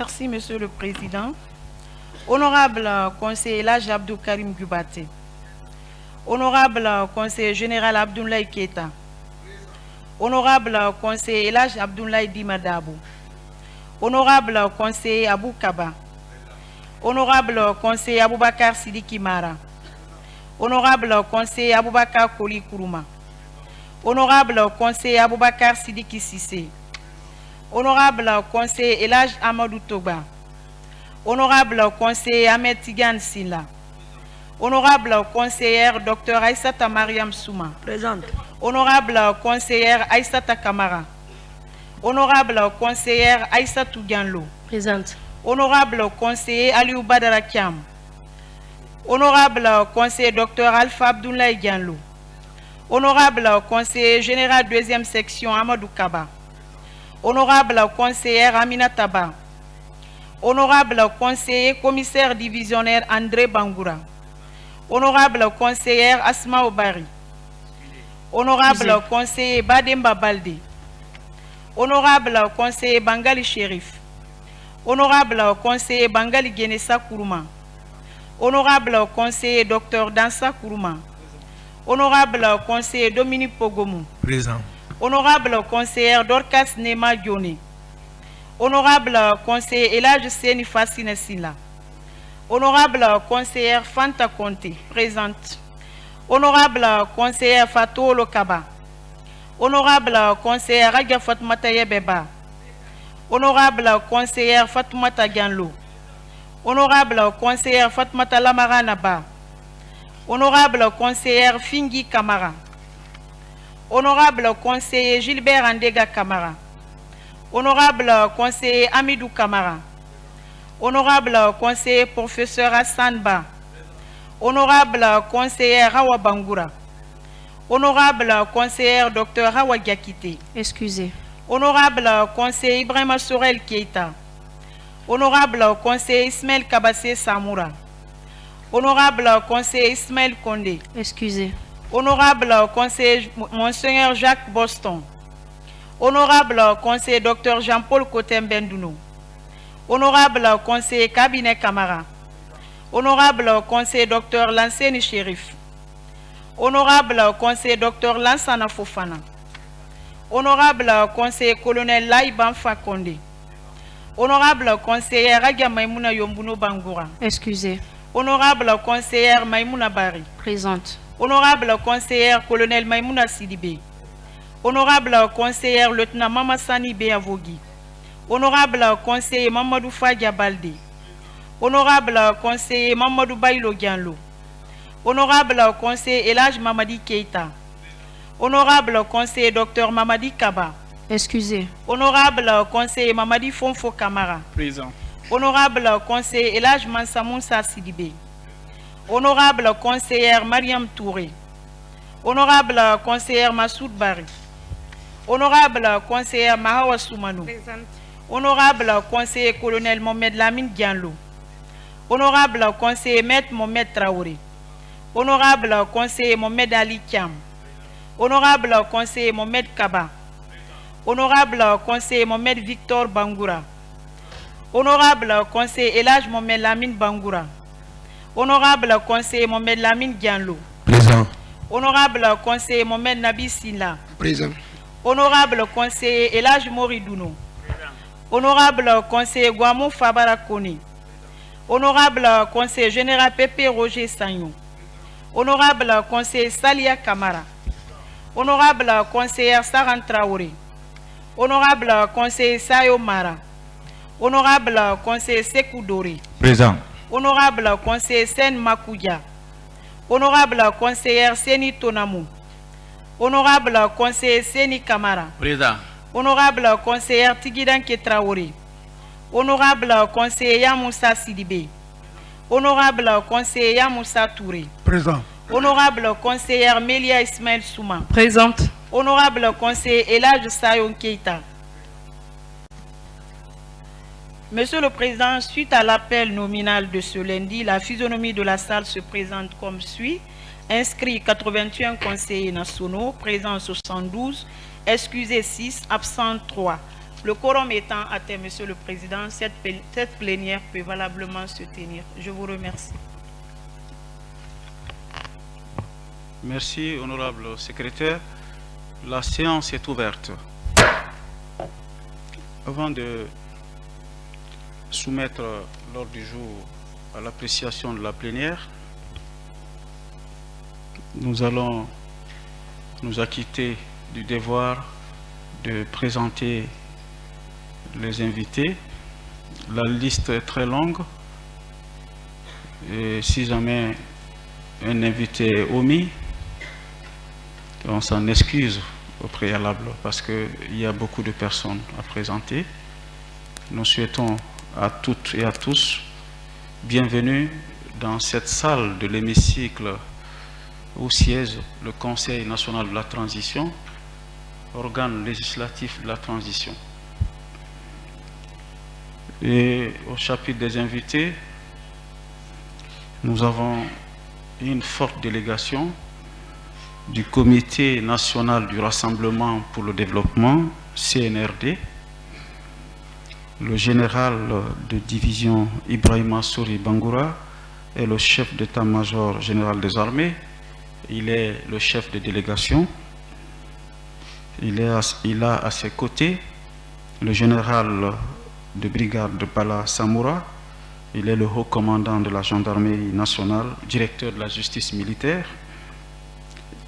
Merci, Monsieur le Président. Honorable conseiller Elhadj Abdou Karim Gubaté. Honorable conseiller général Abdoulaye Keita. Honorable conseiller Elhadj Abdoulaye Dimadabou. Honorable conseiller Abou Kaba. Honorable conseiller Aboubakar Sidiki Mara. Honorable conseiller Aboubakar Koli Kourouma. Honorable conseiller Aboubakar Sidiki Sissé. Honorable conseiller Elhadj Amadou Toba. Honorable conseiller Ahmed Tidiane Silla. Honorable conseillère Dr Aïssata Mariam Souma. Présente. Honorable conseillère Aïssata Kamara. Honorable conseillère Aïssatou Dianlo. Présente. Honorable conseiller Aliou Badara Kiam. Honorable conseiller Dr Alpha Abdoulaye Dianlo. Honorable conseiller général 2e section Amadou Kaba. Honorable conseillère Amina Taba. Honorable conseiller commissaire divisionnaire André Bangoura. Honorable conseillère Asma Obari. Honorable conseiller Bademba Balde. Honorable conseiller Bangali Chérif. Honorable conseiller Bangali Genessa Kourouma. Honorable conseiller Dr Dansa Kourouma. Honorable conseiller Dominique Pogomou. Présent. Honorable conseillère Dorcas Nema Dione. Honorable conseiller Elhadj Seni Fassine Silla. Honorable conseillère Fanta Conté, présente. Honorable conseillère Fatou Lokaba. Honorable conseillère Ragia Fatoumata Yebeba. Honorable conseillère Fatoumata Dianlo. Honorable conseillère Fatoumata Lamara Naba. Honorable conseillère Fingi Kamara. Honorable conseiller Gilbert Andega Kamara. Honorable conseiller Amidou Kamara. Honorable conseiller professeur Hassan Ba. Honorable conseillère Hawa Bangoura. Honorable conseillère Dr Hawa Diakité. Excusez. Honorable conseiller Ibrahima Sorel Keita. Honorable conseiller Ismaël Kabassé Samoura. Honorable conseiller Ismaël Kondé. Excusez. Honorable conseiller Monseigneur Jacques Boston. Honorable conseiller Dr Jean-Paul Kotem-Bendounou. Honorable conseiller Cabinet Kamara. Honorable conseiller Dr Lanseni Chérif. Honorable conseiller Dr Lansana Fofana. Honorable conseiller colonel Laïban Fakonde. Honorable conseillère Ragia Maïmouna Yombuno Bangoura. Excusez. Honorable conseillère Maïmouna Bari. Présente. Honorable conseillère colonel Maïmouna Sidibé. Honorable conseillère lieutenant Mamassani Beavogi. Honorable conseiller Mamadou Fadia Balde. Honorable conseiller Mamadou Baïlo Gianlo. Honorable conseiller Elhadj Mamadi Keita. Honorable conseiller Dr Mamadi Kaba. Excusez. Honorable conseiller Mamadi Fonfo Kamara. Présent. Honorable conseiller Elhadj Mansa Moussa Sidibé. Honorable conseillère Mariam Touré. Honorable conseillère Massoud Bari. Honorable conseillère Mahawa Soumanou. Honorable conseiller colonel Mohamed Lamine Dianlo. Honorable conseiller Maître Mohamed Traoré. Honorable conseiller Mohamed Ali Kiam. Honorable conseiller Mohamed Kaba. Honorable conseiller Mohamed Victor Bangoura. Honorable conseiller Elhadj Mohamed Lamine Bangoura. Honorable conseiller Mohamed Lamine Dianlo. Présent. Honorable conseiller Mohamed Nabi Silla. Présent. Honorable conseiller Elhadj Moridouno. Honorable conseiller Guamou Fabara Kone. Honorable conseiller général Pépé Roger Sagnon. Honorable conseiller Salia Kamara. Honorable conseillère Saran Traoré. Honorable conseiller Sayo Mara. Honorable conseiller Sekou Doré. Présent. Honorable conseiller Sen Makoudia. Honorable conseillère Seni Tonamou. Honorable conseiller Seni Kamara. Présent. Honorable conseillère Tigidan Ketraoré. Honorable conseiller Yamoussa Sidibé. Honorable conseiller Yamoussa Touré. Présent. Honorable conseillère Melia Ismaël Souma. Présente. Honorable conseiller Elhadj Sayon Keita. Monsieur le Président, suite à l'appel nominal de ce lundi, la physionomie de la salle se présente comme suit. Inscrits 81 conseillers nationaux, présents 72, excusés 6, absents 3. Le quorum étant atteint, Monsieur le Président, cette plénière peut valablement se tenir. Je vous remercie. Merci, honorable secrétaire. La séance est ouverte. Avant de soumettre l'ordre du jour à l'appréciation de la plénière, nous allons nous acquitter du devoir de présenter les invités. La liste est très longue et si jamais un invité est omis, on s'en excuse au préalable parce qu'il y a beaucoup de personnes à présenter. Nous souhaitons à toutes et à tous bienvenue dans cette salle de l'hémicycle où siège le Conseil national de la transition, organe législatif de la transition. Et au chapitre des invités, nous avons une forte délégation du Comité national du Rassemblement pour le développement, CNRD, le général de division Ibrahima Sori Bangoura est le chef d'état-major général des armées. Il est le chef de délégation. Il a à ses côtés le général de brigade de Bala Samoura. Il est le haut commandant de la gendarmerie nationale, directeur de la justice militaire.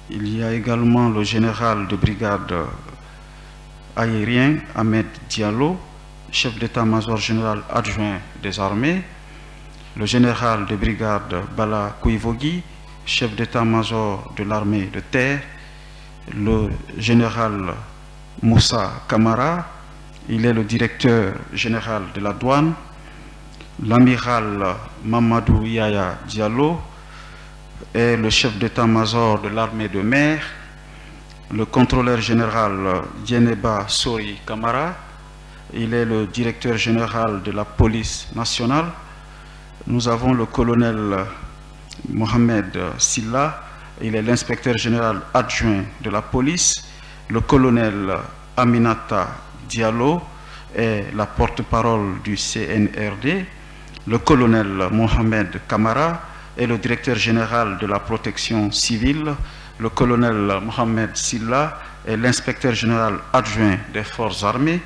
Il y a également le général de brigade aérien Ahmed Diallo, chef d'état-major général adjoint des armées. Le général de brigade Bala Kouivogi, chef d'état-major de l'armée de terre. Le général Moussa Kamara, il est le directeur général de la douane. L'amiral Mamadou Yaya Diallo est le chef d'état-major de l'armée de mer. Le contrôleur général Dieneba Sori Kamara, il est le directeur général de la police nationale. Nous avons le colonel Mohamed Silla, il est l'inspecteur général adjoint de la police. Le colonel Aminata Diallo est la porte-parole du CNRD. Le colonel Mohamed Kamara est le directeur général de la protection civile. Le colonel Mohamed Silla est l'inspecteur général adjoint des forces armées.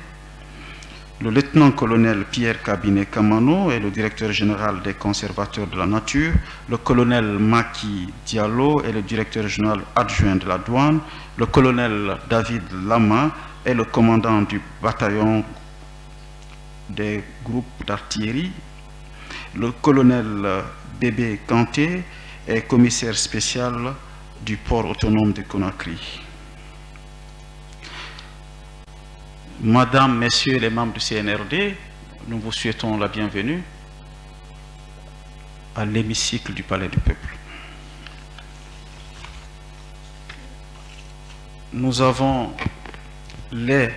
Le lieutenant-colonel Pierre Kabinet Kamano est le directeur général des conservateurs de la nature. Le colonel Maki Diallo est le directeur général adjoint de la douane. Le colonel David Lama est le commandant du bataillon des groupes d'artillerie. Le colonel Bébé Kanté est commissaire spécial du port autonome de Conakry. Madame, Messieurs les membres du CNRD, nous vous souhaitons la bienvenue à l'hémicycle du Palais du Peuple. Nous avons les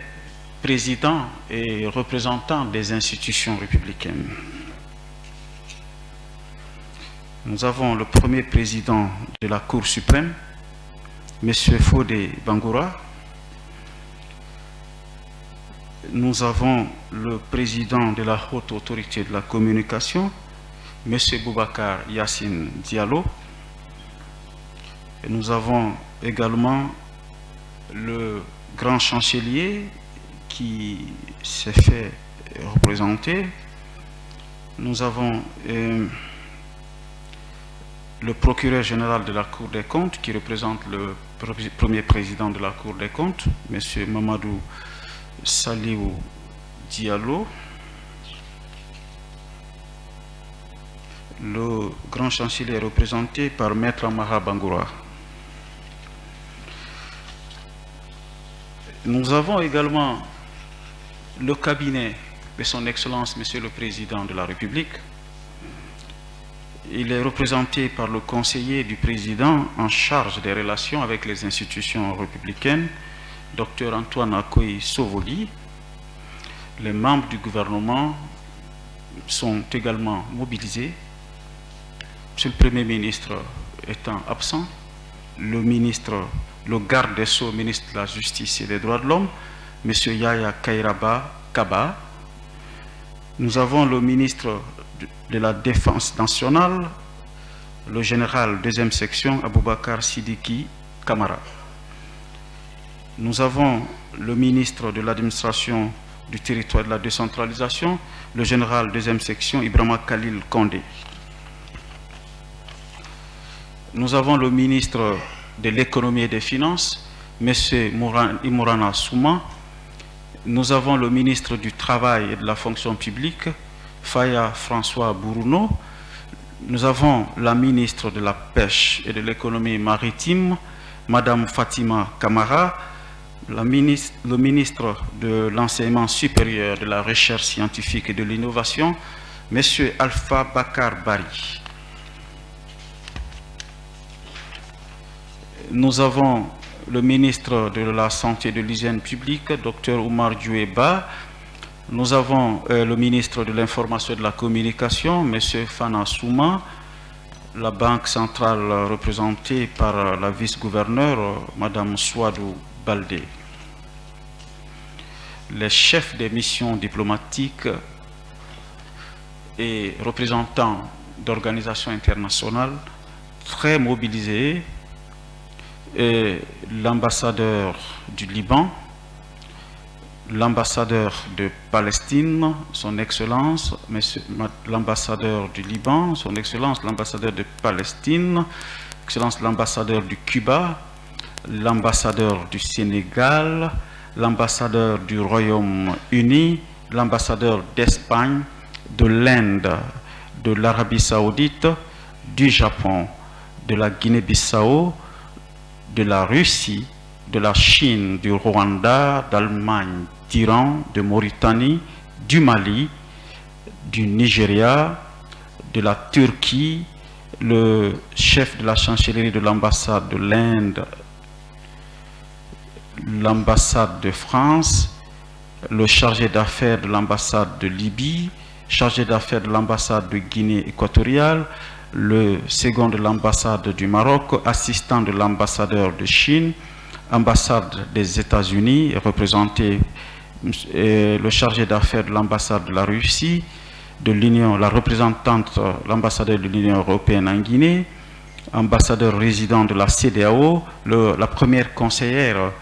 présidents et représentants des institutions républicaines. Nous avons le premier président de la Cour suprême, M. Fodé Bangoura. Nous avons le président de la Haute Autorité de la Communication, M. Boubacar Yassine Diallo. Et nous avons également le grand chancelier qui s'est fait représenter. Nous avons le procureur général de la Cour des comptes qui représente le premier président de la Cour des comptes, M. Mamadou Saliou Diallo. Le grand chancelier est représenté par Maître Amaha Bangoura. Nous avons également le cabinet de son Excellence, Monsieur le Président de la République. Il est représenté par le conseiller du Président en charge des relations avec les institutions républicaines, Dr Antoine Akoy Sovoli. Les membres du gouvernement sont également mobilisés. Monsieur le Premier ministre étant absent, le garde des Sceaux, ministre de la Justice et des Droits de l'Homme, M. Yaya Kairaba Kaba. Nous avons le ministre de la Défense nationale, le général 2e section Aboubakar Sidiki Kamara. Nous avons le ministre de l'administration du territoire et de la décentralisation, le général 2e section Ibrahima Khalil Kondé. Nous avons le ministre de l'économie et des finances, M. Imorana Souma. Nous avons le ministre du travail et de la fonction publique, Faya François Bourouno. Nous avons la ministre de la pêche et de l'économie maritime, Madame Fatima Kamara, le ministre de l'enseignement supérieur, de la recherche scientifique et de l'innovation, M. Alpha Bakar Bari. Nous avons le ministre de la Santé et de l'Hygiène publique, Dr Oumar Djoueba. Nous avons le ministre de l'Information et de la Communication, M. Fana Souma. La Banque centrale représentée par la vice-gouverneure, Mme Souadou Baldé. Les chefs des missions diplomatiques et représentants d'organisations internationales très mobilisés, et l'ambassadeur du Liban, l'ambassadeur de Palestine, son Excellence, l'ambassadeur du Liban, son Excellence, l'ambassadeur de Palestine, Excellence l'ambassadeur du Cuba, l'ambassadeur du Sénégal, l'ambassadeur du Royaume-Uni, l'ambassadeur d'Espagne, de l'Inde, de l'Arabie Saoudite, du Japon, de la Guinée-Bissau, de la Russie, de la Chine, du Rwanda, d'Allemagne, d'Iran, de Mauritanie, du Mali, du Nigeria, de la Turquie, le chef de la chancellerie de l'ambassade de l'Inde, l'ambassade de France, le chargé d'affaires de l'ambassade de Libye, chargé d'affaires de l'ambassade de Guinée équatoriale, le second de l'ambassade du Maroc, assistant de l'ambassadeur de Chine, ambassade des États-Unis, représenté le chargé d'affaires de l'ambassade de la Russie, de l'Union, la représentante, l'ambassadeur de l'Union européenne en Guinée, ambassadeur résident de la CEDEAO, la première conseillère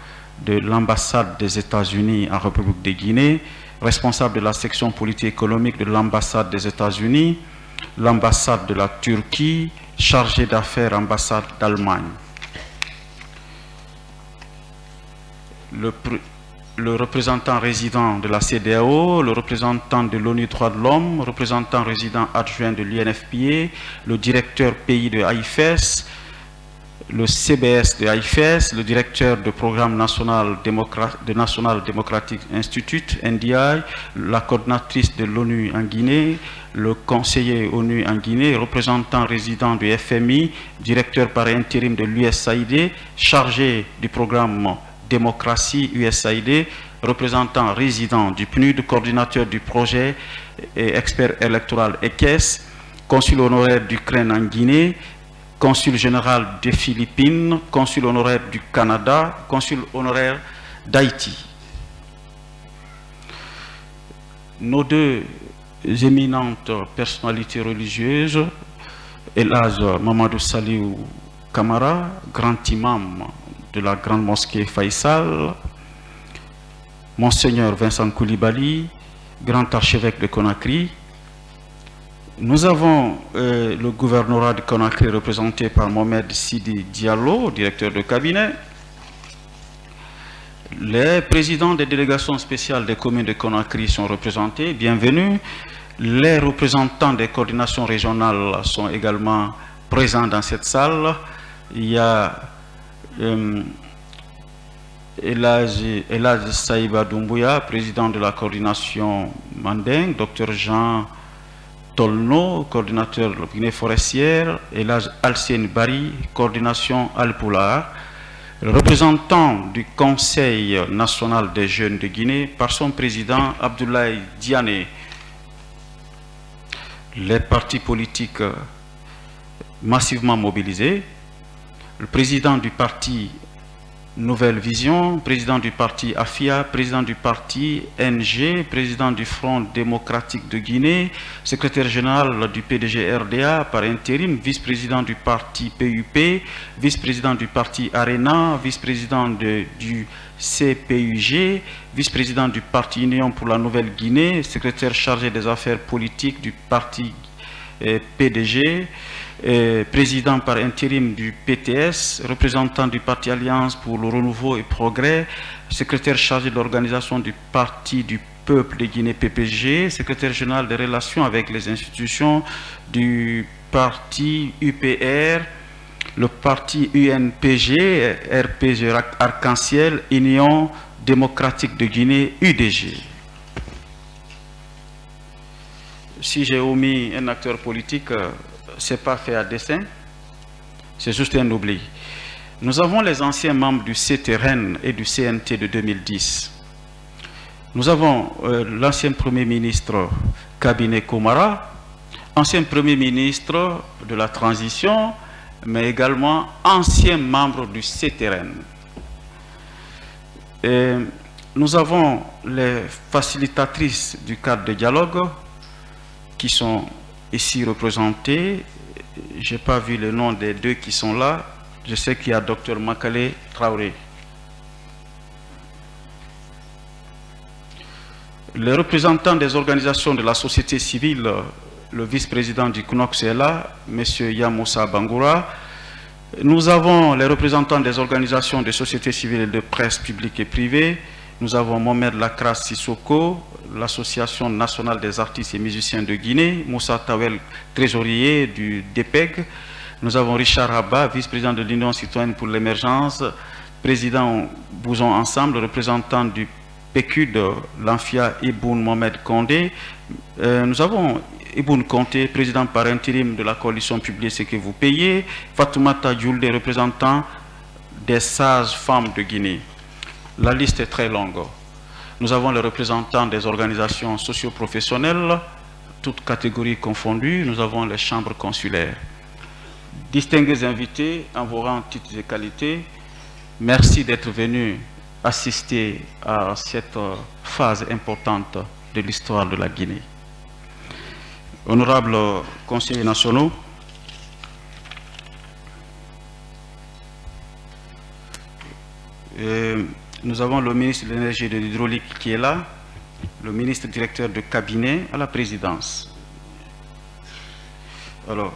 de l'ambassade des États-Unis en République de Guinée, responsable de la section politique économique de l'ambassade des États-Unis, l'ambassade de la Turquie, chargé d'affaires ambassade d'Allemagne. Le représentant résident de la CEDEAO, le représentant de l'ONU Droits de l'Homme, représentant résident adjoint de l'UNFPA, le directeur pays de AIFES, le CBS de AIFES, le directeur du programme national de National Democratic Institute, NDI, la coordinatrice de l'ONU en Guinée, le conseiller ONU en Guinée, représentant résident du FMI, directeur par intérim de l'USAID, chargé du programme Démocratie USAID, représentant résident du PNUD, coordinateur du projet et expert électoral EQUES, consul honoraire d'Ukraine en Guinée, consul général des Philippines, consul honoraire du Canada, consul honoraire d'Haïti. Nos deux éminentes personnalités religieuses, Elhadj Mamadou Saliou Kamara, grand imam de la grande mosquée Faïsal, Monseigneur Vincent Koulibaly, grand archevêque de Conakry. Nous avons le gouvernorat de Conakry représenté par Mohamed Sidi Diallo, directeur de cabinet. Les présidents des délégations spéciales des communes de Conakry sont représentés, bienvenue. Les représentants des coordinations régionales sont également présents dans cette salle. Il y a Elhadj Saïba Doumbouya, président de la coordination Manding, Dr Jean Tolno, coordinateur de la Guinée forestière, Elhadj Alcine Bari, coordination Alpulaar, le représentant du Conseil national des jeunes de Guinée par son président Abdoulaye Diané. Les partis politiques massivement mobilisés, le président du parti Nouvelle Vision, président du parti AFIA, président du parti NG, président du Front démocratique de Guinée, secrétaire général du PDG RDA par intérim, vice-président du parti PUP, vice-président du parti ARENA, vice-président du CPUG, vice-président du parti Union pour la Nouvelle-Guinée, secrétaire chargé des affaires politiques du parti PDG, président par intérim du PTS, représentant du parti Alliance pour le Renouveau et Progrès, secrétaire chargé de l'organisation du Parti du Peuple de Guinée PPG, secrétaire général des relations avec les institutions du parti UPR, le parti UNPG, RPG Arc-en-Ciel, Union démocratique de Guinée, UDG. Si j'ai omis un acteur politique, ce n'est pas fait à dessein, c'est juste un oubli. Nous avons les anciens membres du CTRN et du CNT de 2010. Nous avons l'ancien Premier ministre Kabinet Komara, ancien Premier ministre de la Transition, mais également ancien membre du CTRN. Et nous avons les facilitatrices du cadre de dialogue qui sont ici représentées. Je n'ai pas vu le nom des deux qui sont là. Je sais qu'il y a Dr Makale Traoré. Les représentants des organisations de la société civile, le vice-président du CNOX est là, M. Yamoussa Bangoura. Nous avons les représentants des organisations de société civile et de presse publique et privée. Nous avons Mohamed Lakras Sissoko, l'Association nationale des artistes et musiciens de Guinée, Moussa Tawel, trésorier du DPEG. Nous avons Richard Abba, vice-président de l'Union citoyenne pour l'émergence, président Bouzon Ensemble, représentant du PQ de l'Anfia Iboun Mohamed Condé. Nous avons Iboun Conté, président par intérim de la coalition Publiez ce que vous payez. Fatoumata Djoulde, représentant des sages-femmes de Guinée. La liste est très longue. Nous avons les représentants des organisations socio-professionnelles, toutes catégories confondues. Nous avons les chambres consulaires. Distingués invités, en vos rangs, titres et qualités, merci d'être venus assister à cette phase importante de l'histoire de la Guinée. Honorables conseillers nationaux, nous avons le ministre de l'Énergie et de l'Hydraulique qui est là, le ministre directeur de cabinet à la présidence. Alors,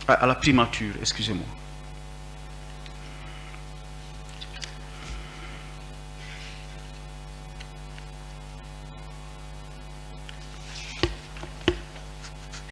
à la primature, excusez-moi.